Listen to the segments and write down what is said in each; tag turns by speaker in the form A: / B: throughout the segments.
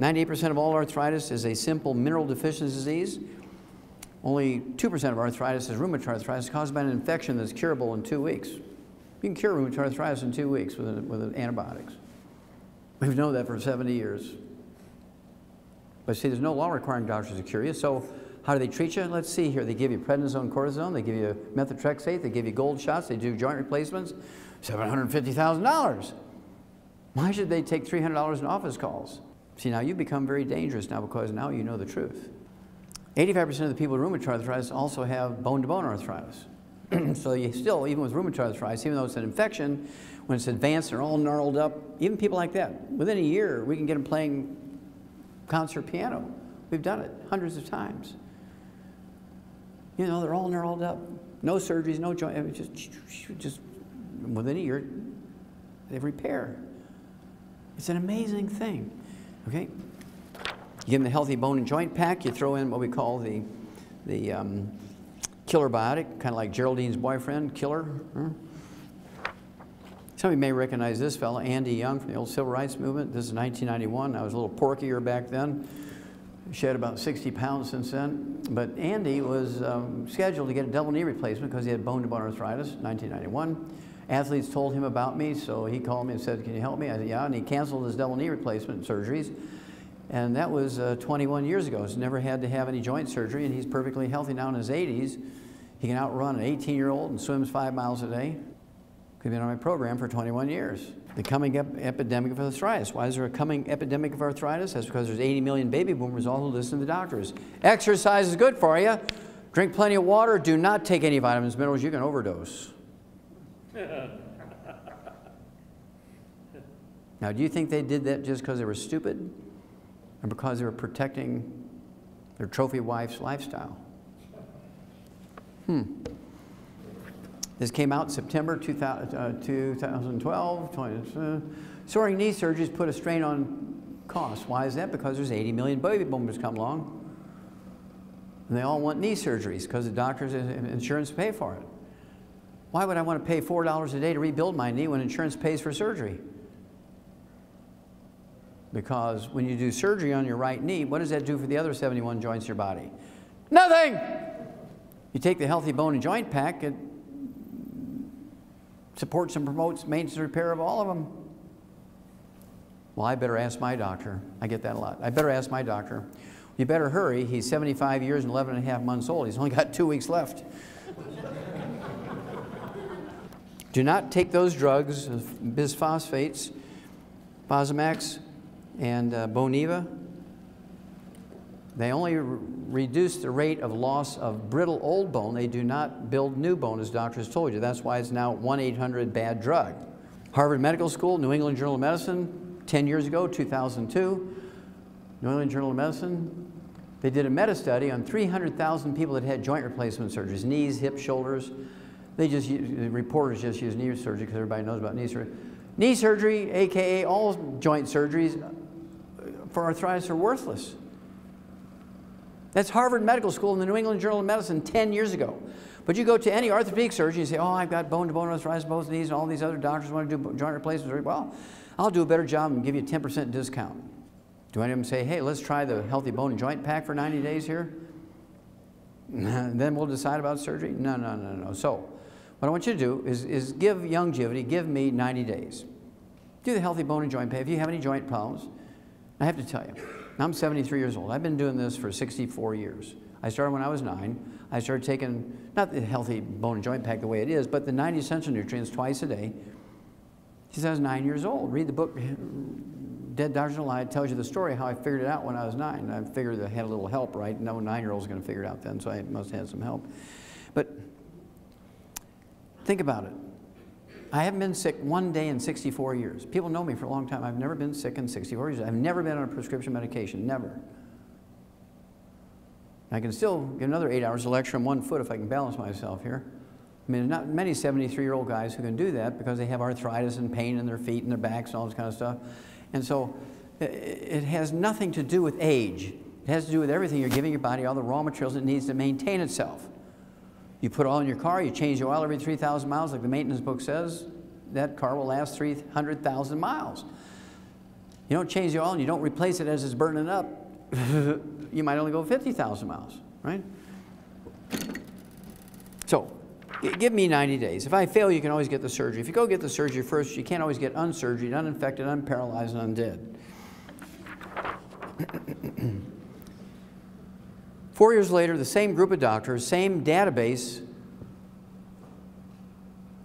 A: 98% of all arthritis is a simple mineral deficiency disease. Only 2% of arthritis is rheumatoid arthritis caused by an infection that's curable in 2 weeks. You can cure rheumatoid arthritis in 2 weeks with antibiotics. We've known that for 70 years. But see, there's no law requiring doctors to cure you, so how do they treat you? Let's see here. They give you prednisone, cortisone, they give you methotrexate, they give you gold shots, they do joint replacements, $750,000. Why should they take $300 in office calls? See, now you become very dangerous now because now you know the truth. 85% of the people with rheumatoid arthritis also have bone-to-bone arthritis. So you still, even with rheumatoid arthritis, even though it's an infection, when it's advanced, they're all gnarled up, even people like that, within a year, we can get them playing concert piano. We've done it hundreds of times. You know, they're all gnarled up. No surgeries, no joint, just within a year, they repair. It's an amazing thing, okay? You give them the healthy bone and joint pack, you throw in what we call the killer biotic, kind of like Geraldine's boyfriend, Killer. Some of you may recognize this fellow, Andy Young, from the old civil rights movement. This is 1991. I was a little porkier back then. Shed about 60 pounds since then. But Andy was scheduled to get a double knee replacement because he had bone-to-bone arthritis, 1991. Athletes told him about me, so he called me and said, "Can you help me?" I said, "Yeah," and he canceled his double knee replacement surgeries. And that was 21 years ago. He's never had to have any joint surgery, and he's perfectly healthy now in his 80s. He can outrun an 18-year-old and swims 5 miles a day. He's been on my program for 21 years. The coming epidemic of arthritis. Why is there a coming epidemic of arthritis? That's because there's 80 million baby boomers all who listen to the doctors. Exercise is good for you. Drink plenty of water. Do not take any vitamins, minerals. You can overdose. Now, do you think they did that just because they were stupid or because they were protecting their trophy wife's lifestyle? This came out in September 2012. Soaring knee surgeries put a strain on costs. Why is that? Because there's 80 million baby boomers come along, and they all want knee surgeries because the doctors and insurance pay for it. Why would I want to pay $4 a day to rebuild my knee when insurance pays for surgery? Because when you do surgery on your right knee, what does that do for the other 71 joints in your body? Nothing! You take the healthy bone and joint pack, it supports and promotes maintenance and repair of all of them. Well, I better ask my doctor. I get that a lot. I better ask my doctor. You better hurry. He's 75 years and 11 and a half months old. He's only got 2 weeks left. Do not take those drugs, bisphosphates, Fosamax, and Boniva. They only reduce the rate of loss of brittle old bone. They do not build new bone, as doctors told you. That's why it's now 1-800-BAD-DRUG. Harvard Medical School, New England Journal of Medicine, 10 years ago, 2002. New England Journal of Medicine, they did a meta-study on 300,000 people that had joint replacement surgeries, knees, hips, shoulders. The reporters just use knee surgery because everybody knows about knee surgery. Knee surgery, AKA all joint surgeries for arthritis, are worthless. That's Harvard Medical School and the New England Journal of Medicine 10 years ago. But you go to any orthopedic surgeon and say, "Oh, I've got bone-to-bone arthritis, both knees, and all these other doctors want to do joint replacements." Well, I'll do a better job and give you a 10% discount. Do any of them say, "Hey, let's try the healthy bone and joint pack for 90 days here? Then we'll decide about surgery"? No, no, no, no. So what I want you to do is give Youngevity, give me 90 days. Do the healthy bone and joint pack. If you have any joint problems, I have to tell you, I'm 73 years old. I've been doing this for 64 years. I started when I was 9. I started taking, not the healthy bone and joint pack the way it is, but the 90 essential nutrients twice a day since I was 9 years old. Read the book, Dead Doctors Don't Lie. It tells you the story how I figured it out when I was 9. I figured I had a little help, right? No 9-year-old was going to figure it out then, so I must have had some help. But think about it. I haven't been sick one day in 64 years. People know me for a long time. I've never been sick in 64 years. I've never been on a prescription medication, never. I can still get another 8 hours of lecture on 1 foot if I can balance myself here. I mean, there's not many 73-year-old guys who can do that because they have arthritis and pain in their feet and their backs and all this kind of stuff. And so it has nothing to do with age. It has to do with everything. You're giving your body all the raw materials it needs to maintain itself. You put oil in your car, you change the oil every 3,000 miles, like the maintenance book says, that car will last 300,000 miles. You don't change the oil and you don't replace it as it's burning up, you might only go 50,000 miles, right? So, give me 90 days. If I fail, you can always get the surgery. If you go get the surgery first, you can't always get unsurgery, uninfected, unparalyzed, and undead. 4 years later, the same group of doctors, same database,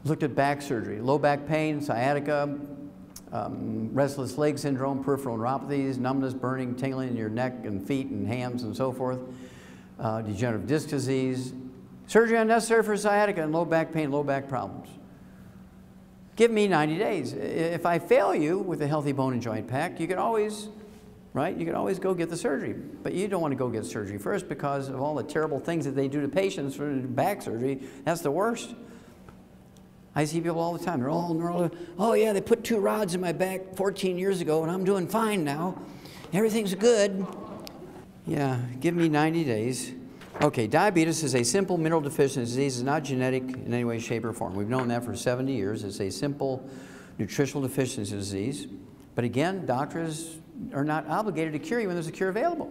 A: looked at back surgery, low back pain, sciatica, restless leg syndrome, peripheral neuropathies, numbness, burning, tingling in your neck and feet and hands and so forth, degenerative disc disease, surgery unnecessary for sciatica and low back pain, low back problems. Give me 90 days. If I fail you with a healthy bone and joint pack, you can always, right? You can always go get the surgery. But you don't want to go get surgery first because of all the terrible things that they do to patients for back surgery. That's the worst. I see people all the time. They're all, oh yeah, they put 2 rods in my back 14 years ago and I'm doing fine now. Everything's good. Yeah, give me 90 days. Okay, diabetes is a simple mineral deficiency disease. It's not genetic in any way, shape, or form. We've known that for 70 years. It's a simple nutritional deficiency disease. But again, doctors are not obligated to cure you when there's a cure available.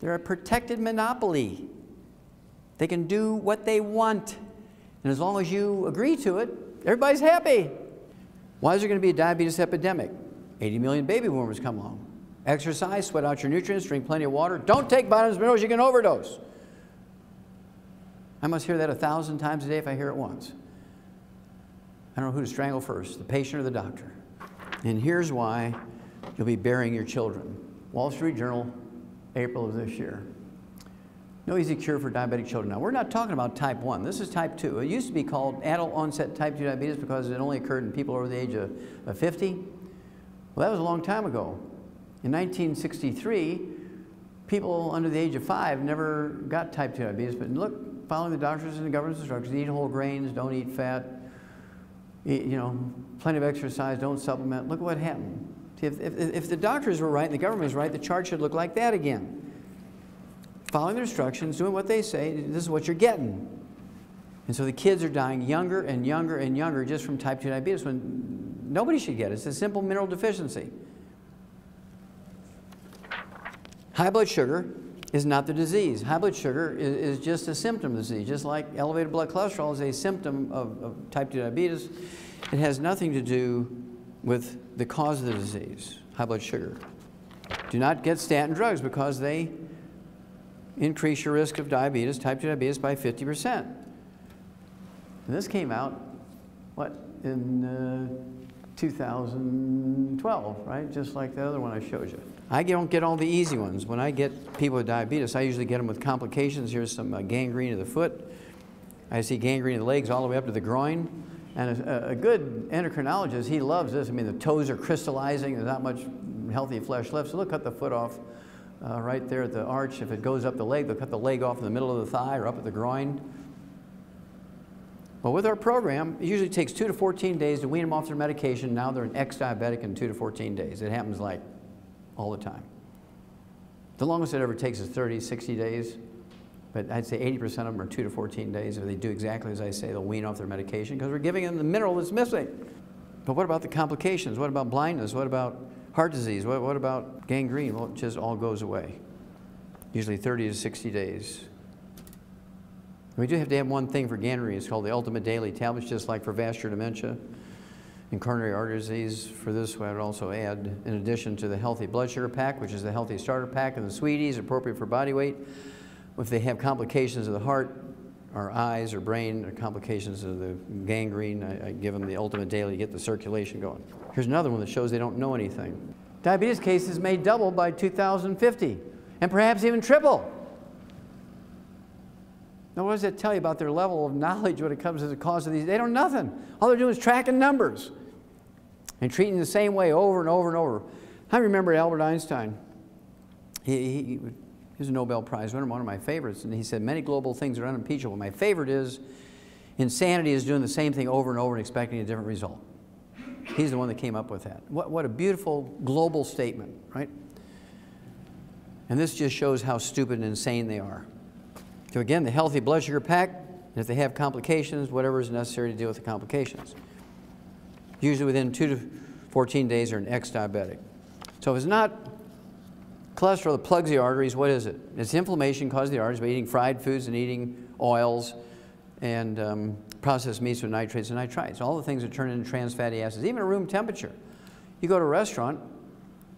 A: They're a protected monopoly. They can do what they want. And as long as you agree to it, everybody's happy. Why is there going to be a diabetes epidemic? 80 million baby boomers come along. Exercise, sweat out your nutrients, drink plenty of water. Don't take vitamins, minerals, you can overdose. I must hear that 1,000 times a day if I hear it once. I don't know who to strangle first, the patient or the doctor. And here's why you'll be burying your children. Wall Street Journal, April of this year. No easy cure for diabetic children. Now, we're not talking about type 1. This is type 2. It used to be called adult onset type 2 diabetes because it only occurred in people over the age of 50. Well, that was a long time ago. In 1963, people under the age of 5 never got type 2 diabetes, but look, following the doctors and the government's instructions, eat whole grains, don't eat fat, eat, plenty of exercise, don't supplement. Look what happened. See, if the doctors were right and the government was right, the chart should look like that again. Following their instructions, doing what they say, this is what you're getting. And so the kids are dying younger and younger and younger just from type 2 diabetes when nobody should get it. It's a simple mineral deficiency. High blood sugar is not the disease. High blood sugar is just a symptom of the disease. Just like elevated blood cholesterol is a symptom of type 2 diabetes, it has nothing to do with the cause of the disease, high blood sugar. Do not get statin drugs because they increase your risk of diabetes, type 2 diabetes, by 50%. And this came out, what, in 2012, right? Just like the other one I showed you. I don't get all the easy ones. When I get people with diabetes, I usually get them with complications. Here's some gangrene of the foot. I see gangrene of the legs all the way up to the groin. And a good endocrinologist, he loves this. I mean, the toes are crystallizing. There's not much healthy flesh left. So they'll cut the foot off right there at the arch. If it goes up the leg, they'll cut the leg off in the middle of the thigh or up at the groin. Well, with our program, it usually takes 2 to 14 days to wean them off their medication. Now they're an ex-diabetic in 2 to 14 days. It happens like all the time. The longest it ever takes is 30, 60 days. But I'd say 80% of them are 2 to 14 days. If they do exactly as I say, they'll wean off their medication because we're giving them the mineral that's missing. But what about the complications? What about blindness? What about heart disease? What about gangrene? Well, it just all goes away. Usually 30 to 60 days. We do have to have one thing for gangrene. It's called the Ultimate Daily Tablets, just like for vascular dementia and coronary artery disease. For this, I would also add, in addition to the Healthy Blood Sugar Pack, which is the Healthy Starter Pack, and the Sweeties, appropriate for body weight. If they have complications of the heart, or eyes, or brain, or complications of the gangrene, I give them the Ultimate Daily to get the circulation going. Here's another one that shows they don't know anything. Diabetes cases may double by 2050, and perhaps even triple. Now, what does that tell you about their level of knowledge when it comes to the cause of these? They don't know nothing. All they're doing is tracking numbers and treating the same way over and over and over. I remember Albert Einstein. He was a Nobel Prize winner, one of my favorites, and he said, many global things are unimpeachable. My favorite is, insanity is doing the same thing over and over and expecting a different result. He's the one that came up with that. What a beautiful global statement, right? And this just shows how stupid and insane they are. So again, the Healthy Blood Sugar Pack, and if they have complications, whatever is necessary to deal with the complications. Usually within 2 to 14 days, or an ex-diabetic. So if it's not cholesterol that plugs the arteries, what is it? It's inflammation caused the arteries by eating fried foods and eating oils and processed meats with nitrates and nitrites. All the things that turn into trans fatty acids, even at room temperature. You go to a restaurant,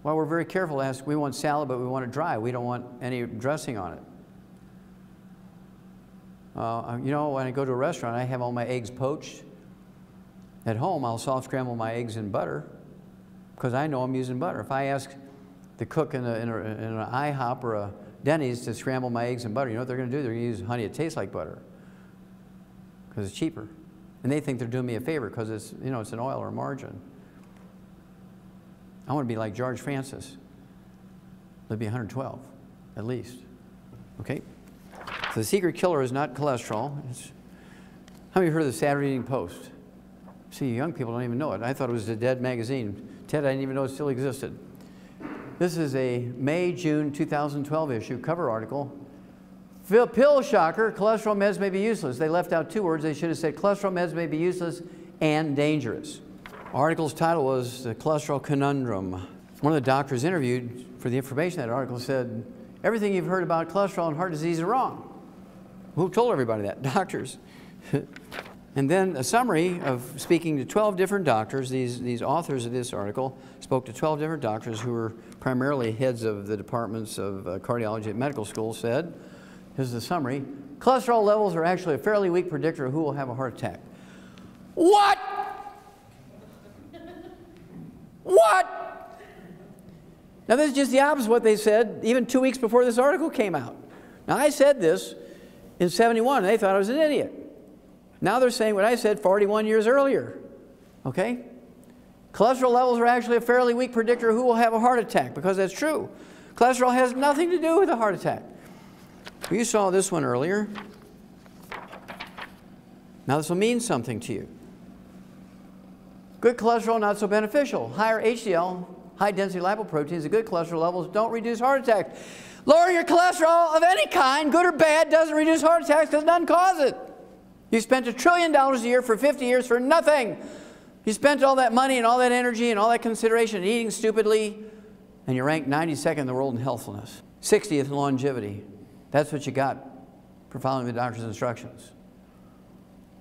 A: well, we're very careful to ask, we want salad, but we want it dry. We don't want any dressing on it. You know, when I go to a restaurant, I have all my eggs poached. At home, I'll soft scramble my eggs in butter because I know I'm using butter. If I ask the cook in an IHOP or a Denny's to scramble my eggs in butter, you know what they're going to do? They're going to use honey that tastes like butter because it's cheaper. And they think they're doing me a favor because it's, you know, it's an oil or margarine. I want to be like George Francis. It'll be 112, at least. Okay? So the secret killer is not cholesterol. How many of you heard of the Saturday Evening Post? See, young people don't even know it. I thought it was a dead magazine. Ted, I didn't even know it still existed. This is a May-June 2012 issue, cover article. Pill shocker, cholesterol meds may be useless. They left out two words. They should have said cholesterol meds may be useless and dangerous. Article's title was The Cholesterol Conundrum. One of the doctors interviewed for the information in that article said, everything you've heard about cholesterol and heart disease is wrong. Who told everybody that? Doctors. And then a summary of speaking to 12 different doctors. These authors of this article spoke to 12 different doctors who were primarily heads of the departments of cardiology at medical school, said, here's the summary, cholesterol levels are actually a fairly weak predictor of who will have a heart attack. What? What? Now this is just the opposite of what they said even 2 weeks before this article came out. Now I said this in '71 and they thought I was an idiot. Now they're saying what I said 41 years earlier. Okay? Cholesterol levels are actually a fairly weak predictor of who will have a heart attack, because that's true. Cholesterol has nothing to do with a heart attack. You saw this one earlier. Now this will mean something to you. Good cholesterol, not so beneficial. Higher HDL, high density lipoproteins, and good cholesterol levels don't reduce heart attacks. Lowering your cholesterol of any kind, good or bad, doesn't reduce heart attacks because none cause it. You spent $1 trillion a year for 50 years for nothing. You spent all that money and all that energy and all that consideration and eating stupidly, and you're ranked 92nd in the world in healthfulness, 60th in longevity. That's what you got for following the doctor's instructions.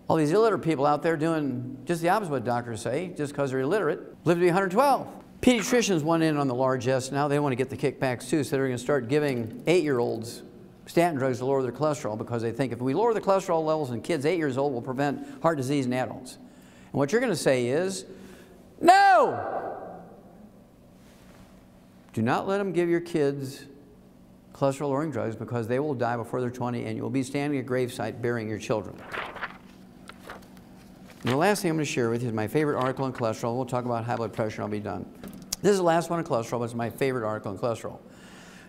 A: All these illiterate people out there doing just the opposite of what doctors say, just because they're illiterate, live to be 112. Pediatricians want in on the largesse now. They want to get the kickbacks too, so they're going to start giving 8-year-olds statin drugs to lower their cholesterol, because they think if we lower the cholesterol levels in kids 8 years old, we'll prevent heart disease in adults. And what you're going to say is, no! Do not let them give your kids cholesterol-lowering drugs, because they will die before they're 20 and you'll be standing at a gravesite burying your children. And the last thing I'm going to share with you is my favorite article on cholesterol. We'll talk about high blood pressure and I'll be done. This is the last one on cholesterol, but it's my favorite article on cholesterol.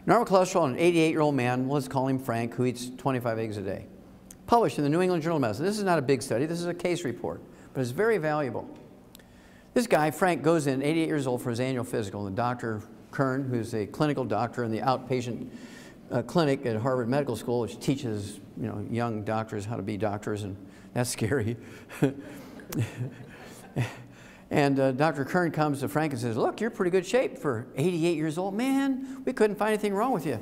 A: Normal cholesterol in an 88-year-old man, let's call him Frank, who eats 25 eggs a day. Published in the New England Journal of Medicine. This is not a big study, this is a case report, but it's very valuable. This guy, Frank, goes in 88 years old for his annual physical, and Dr. Kern, who's a clinical doctor in the outpatient clinic at Harvard Medical School, which teaches young doctors how to be doctors, and that's scary. And Dr. Kern comes to Frank and says, look, you're in pretty good shape for 88 years old. Man, we couldn't find anything wrong with you.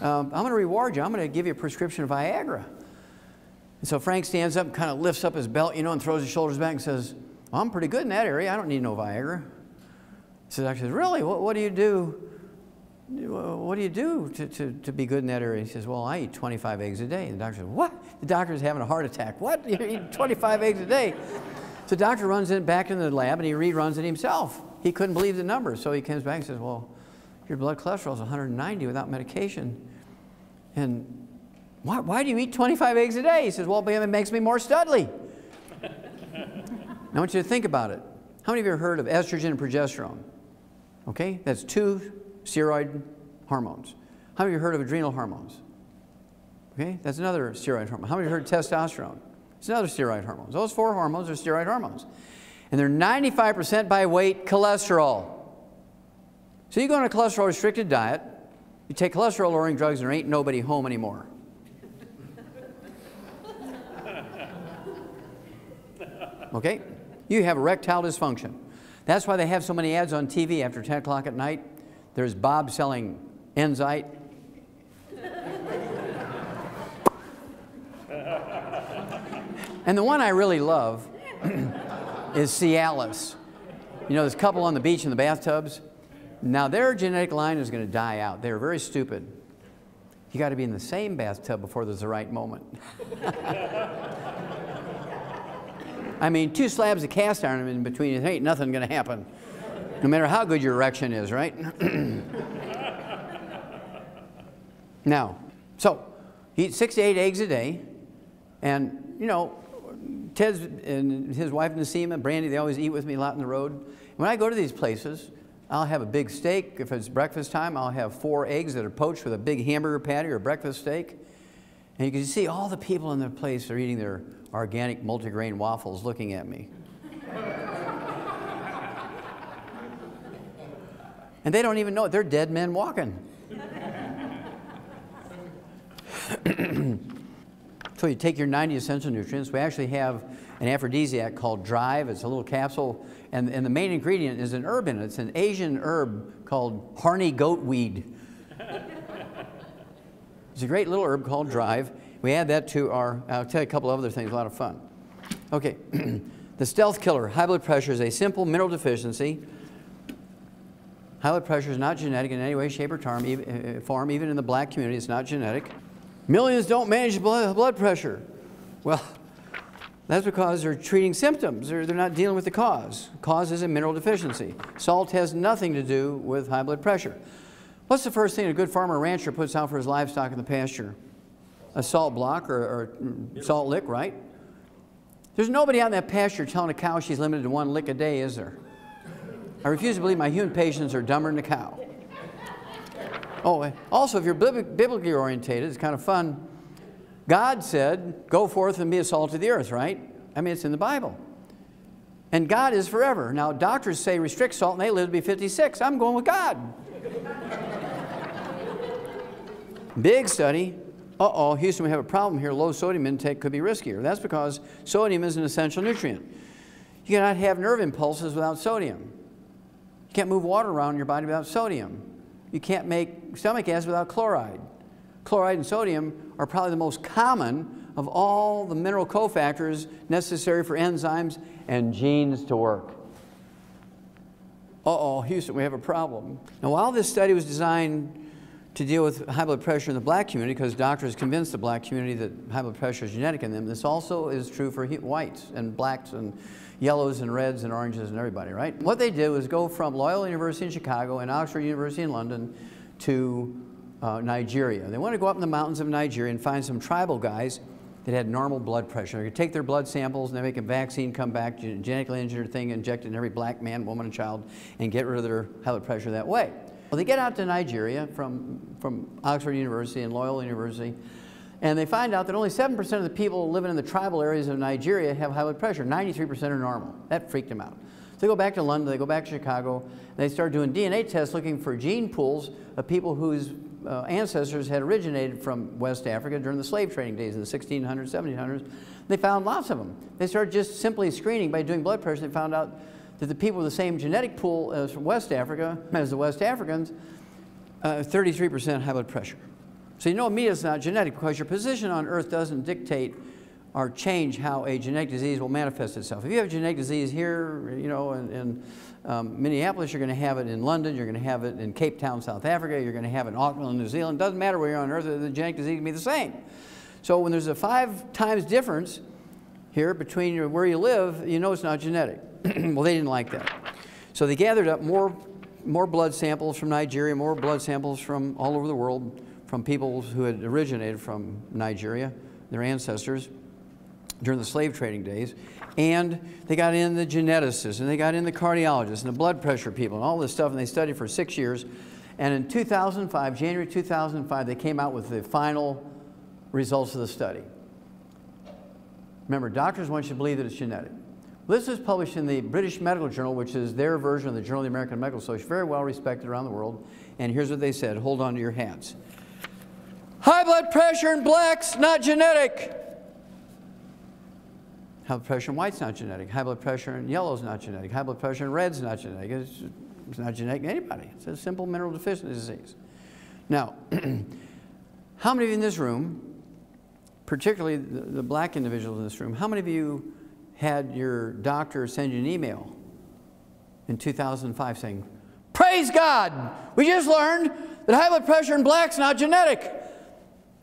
A: I'm going to reward you. I'm going to give you a prescription of Viagra. And so Frank stands up and kind of lifts up his belt, and throws his shoulders back and says, well, I'm pretty good in that area. I don't need no Viagra. So the doctor says, really? What do you do? What do you do to be good in that area? He says, well, I eat 25 eggs a day. And the doctor says, what? The doctor's having a heart attack. What? You eat 25 eggs a day? So the doctor runs back into the lab and he reruns it himself. He couldn't believe the numbers. So he comes back and says, well, your blood cholesterol is 190 without medication. And why do you eat 25 eggs a day? He says, well, it makes me more studly. Now I want you to think about it. How many of you have heard of estrogen and progesterone? Okay, that's 2 steroid hormones. How many of you heard of adrenal hormones? Okay, that's another steroid hormone. How many of you heard of testosterone? It's another steroid hormone. Those 4 hormones are steroid hormones. And they're 95% by weight cholesterol. So you go on a cholesterol restricted diet, you take cholesterol lowering drugs, and there ain't nobody home anymore. Okay? You have erectile dysfunction. That's why they have so many ads on TV after 10 o'clock at night. There's Bob selling Enzyte. And the one I really love is Cialis. You know, this couple on the beach in the bathtubs? Now their genetic line is going to die out. They're very stupid. You got to be in the same bathtub before there's the right moment. I mean, 2 slabs of cast iron in between, it ain't nothing going to happen. No matter how good your erection is, right? Now, so, eat 6 to 8 eggs a day. And, you know, Ted's and his wife Nasima and Brandy, they always eat with me a lot on the road. When I go to these places, I'll have a big steak. If it's breakfast time, I'll have 4 eggs that are poached with a big hamburger patty or breakfast steak. And you can see all the people in the place are eating their organic multigrain waffles looking at me. And they don't even know it. They're dead men walking. So you take your 90 essential nutrients. We actually have an aphrodisiac called Drive. It's a little capsule. And the main ingredient is an herb in it. It's an Asian herb called Harney goatweed. It's a great little herb called Drive. We add that to our, I'll tell you a couple of other things, a lot of fun. Okay, the stealth killer, high blood pressure, is a simple mineral deficiency. High blood pressure is not genetic in any way, shape, or form. Even in the black community, it's not genetic. Millions don't manage blood pressure. Well, that's because they're treating symptoms. They're not dealing with the cause. Cause is a mineral deficiency. Salt has nothing to do with high blood pressure. What's the first thing a good farmer or rancher puts out for his livestock in the pasture? A salt block or salt lick, right? There's nobody out in that pasture telling a cow she's limited to 1 lick a day, is there? I refuse to believe my human patients are dumber than a cow. Oh, also, if you're biblically orientated, it's kind of fun. God said, go forth and be a salt of the earth, right? I mean, it's in the Bible. And God is forever. Now, doctors say restrict salt and they live to be 56. I'm going with God. Big study. Uh-oh, Houston, we have a problem here. Low sodium intake could be riskier. That's because sodium is an essential nutrient. You cannot have nerve impulses without sodium. You can't move water around in your body without sodium. You can't make stomach acid without chloride. Chloride and sodium are probably the most common of all the mineral cofactors necessary for enzymes and genes to work. Uh-oh, Houston, we have a problem. Now, while this study was designed to deal with high blood pressure in the black community, because doctors convinced the black community that high blood pressure is genetic in them, this also is true for whites and blacks and yellows and reds and oranges and everybody, right? What they did was go from Loyola University in Chicago and Oxford University in London to Nigeria. They wanted to go up in the mountains of Nigeria and find some tribal guys that had normal blood pressure. They could take their blood samples and they make a vaccine come back, genetically engineered thing, injected in every black man, woman, and child, and get rid of their high blood pressure that way. Well, they get out to Nigeria from Oxford University and Loyola University, and they find out that only 7% of the people living in the tribal areas of Nigeria have high blood pressure. 93% are normal. That freaked them out. So they go back to London, they go back to Chicago, and they start doing DNA tests looking for gene pools of people whose ancestors had originated from West Africa during the slave trading days in the 1600s, 1700s. They found lots of them. They started just simply screening by doing blood pressure. They found out that the people with the same genetic pool as from West Africa, as the West Africans, 33% high blood pressure. So you know immediately it's not genetic because your position on Earth doesn't dictate or change how a genetic disease will manifest itself. If you have a genetic disease here, you know, in Minneapolis, you're going to have it in London, you're going to have it in Cape Town, South Africa, you're going to have it in Auckland, New Zealand. It doesn't matter where you're on Earth, the genetic disease can be the same. So when there's a 5 times difference here between where you live, you know it's not genetic. Well, they didn't like that. So they gathered up more blood samples from Nigeria, more blood samples from all over the world, from people who had originated from Nigeria, their ancestors, during the slave trading days. And they got in the geneticists, and they got in the cardiologists, and the blood pressure people, and all this stuff, and they studied for 6 years. And in 2005, January 2005, they came out with the final results of the study. Remember, doctors want you to believe that it's genetic. This is published in the British Medical Journal, which is their version of the Journal of the American Medical Association, very well respected around the world. And here's what they said. Hold on to your hats. High blood pressure in blacks, not genetic. High blood pressure in white's not genetic. High blood pressure in yellow's not genetic. High blood pressure in red's not genetic. It's not genetic to anybody. It's a simple mineral deficiency disease. Now, how many of you in this room, particularly the black individuals in this room, how many of you had your doctor send you an email in 2005 saying, "Praise God, we just learned that high blood pressure in black's not genetic.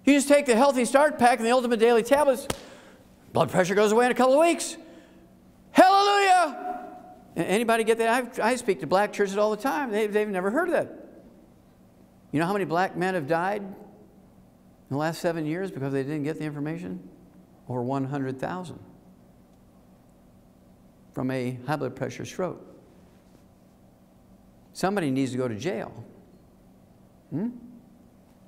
A: You just take the Healthy Start Pack and the Ultimate Daily Tablets, blood pressure goes away in a couple of weeks. Hallelujah!" Anybody get that? I speak to black churches all the time. They've never heard of that. You know how many black men have died in the last 7 years because they didn't get the information? Over 100,000 from a high blood pressure stroke. Somebody needs to go to jail.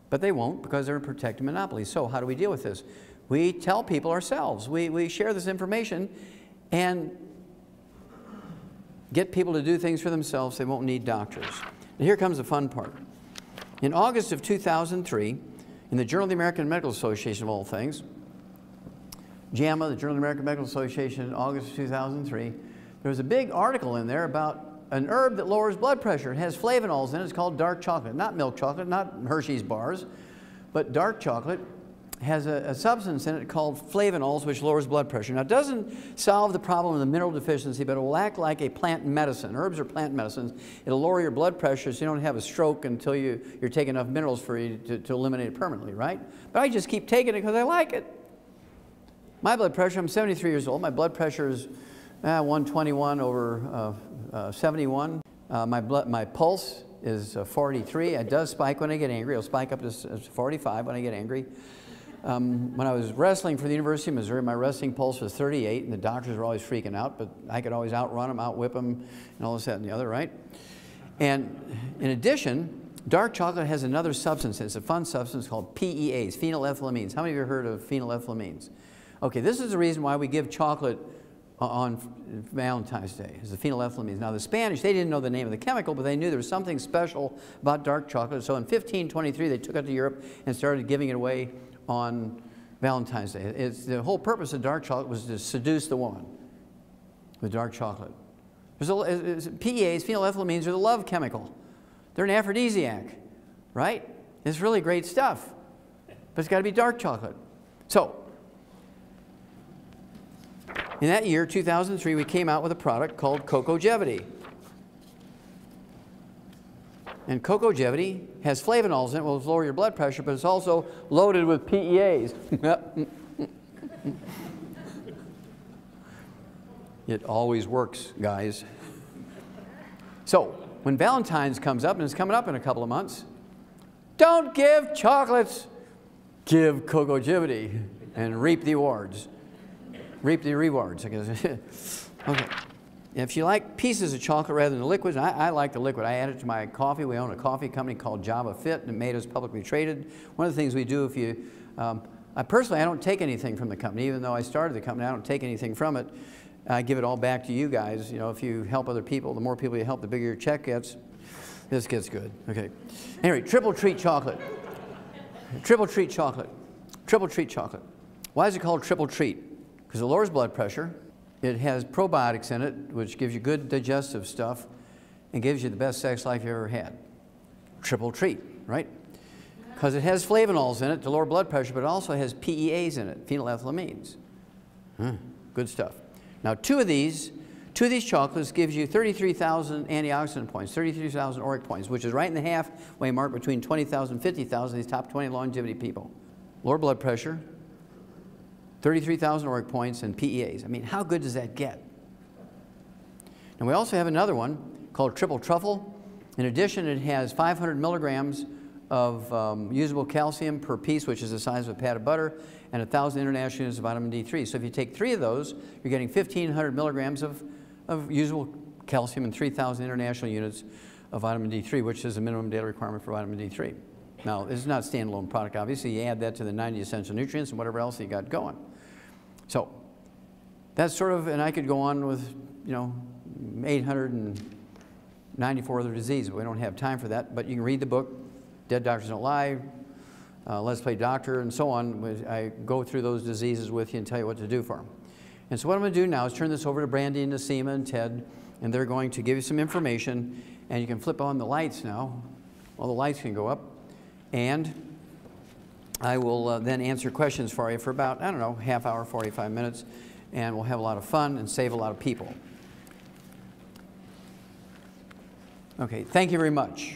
A: But they won't because they're a protected monopoly. So how do we deal with this? We tell people ourselves. We share this information and get people to do things for themselves. They won't need doctors. And here comes the fun part. In August of 2003, in the Journal of the American Medical Association, of all things, JAMA, the Journal of the American Medical Association, in August of 2003, there was a big article in there about an herb that lowers blood pressure. It has flavonols in it. It's called dark chocolate. Not milk chocolate, not Hershey's bars, but dark chocolate has a substance in it called flavonols, which lowers blood pressure. Now, it doesn't solve the problem of the mineral deficiency, but it will act like a plant medicine. Herbs are plant medicines. It'll lower your blood pressure so you don't have a stroke until you're taking enough minerals for you to eliminate it permanently, right? But I just keep taking it because I like it. My blood pressure, I'm 73 years old. My blood pressure is 121 over 71. My pulse is 43. It does spike when I get angry. It'll spike up to 45 when I get angry. When I was wrestling for the University of Missouri, my wrestling pulse was 38, and the doctors were always freaking out, but I could always outrun them, outwhip them, and all this, that, and the other, right? And in addition, dark chocolate has another substance. It's a fun substance called PEAs, phenylethylamines. How many of you have heard of phenylethylamines? Okay, this is the reason why we give chocolate on Valentine's Day, is the phenylethylamines. Now, the Spanish, they didn't know the name of the chemical, but they knew there was something special about dark chocolate. So in 1523, they took it to Europe and started giving it away on Valentine's Day. The whole purpose of dark chocolate was to seduce the woman with dark chocolate. PEAs, phenylethylamines, are the love chemical. They're an aphrodisiac, right? It's really great stuff, but it's got to be dark chocolate. So, in that year, 2003, we came out with a product called Cocogevity. And Cocogevity has flavonols in it, will lower your blood pressure, but it's also loaded with PEAs. It always works, guys. So, when Valentine's comes up, and it's coming up in a couple of months, don't give chocolates, give Cocogevity and reap the rewards. Reap the rewards, I guess. Okay. If you like pieces of chocolate rather than the liquids, I like the liquid. I add it to my coffee. We own a coffee company called Java Fit, and it made us publicly traded. One of the things we do, if you, personally, I don't take anything from the company. Even though I started the company, I don't take anything from it. I give it all back to you guys. You know, if you help other people, the more people you help, the bigger your check gets. This gets good. Okay. Anyway, triple treat chocolate. Triple treat chocolate. Triple treat chocolate. Why is it called triple treat? Because it lowers blood pressure. It has probiotics in it, which gives you good digestive stuff and gives you the best sex life you ever had. Triple treat, right? Because it has flavonols in it to lower blood pressure, but it also has PEAs in it, phenylethylamines. Good stuff. Now, two of these chocolates gives you 33,000 antioxidant points, 33,000 ORAC points, which is right in the halfway mark between 20,000 and 50,000 of these top 20 longevity people. Lower blood pressure, 33,000 ORAC points, and PEAs. I mean, how good does that get? And we also have another one called Triple Truffle. In addition, it has 500 milligrams of usable calcium per piece, which is the size of a pat of butter, and 1,000 international units of vitamin D3. So if you take 3 of those, you're getting 1,500 milligrams of usable calcium and 3,000 international units of vitamin D3, which is the minimum daily requirement for vitamin D3. Now, this is not a standalone product, obviously. You add that to the 90 essential nutrients and whatever else you got going. So that's sort of, and I could go on with, 894 other diseases. We don't have time for that, but you can read the book, Dead Doctors Don't Lie, Let's Play Doctor, and so on. I go through those diseases with you and tell you what to do for them. And so what I'm going to do now is turn this over to Brandy and Nasima and Ted, and they're going to give you some information, and you can flip on the lights now. All the lights can go up, and I will then answer questions for you for about, I don't know, half hour, 45 minutes, and we'll have a lot of fun and save a lot of people. Okay, thank you very much.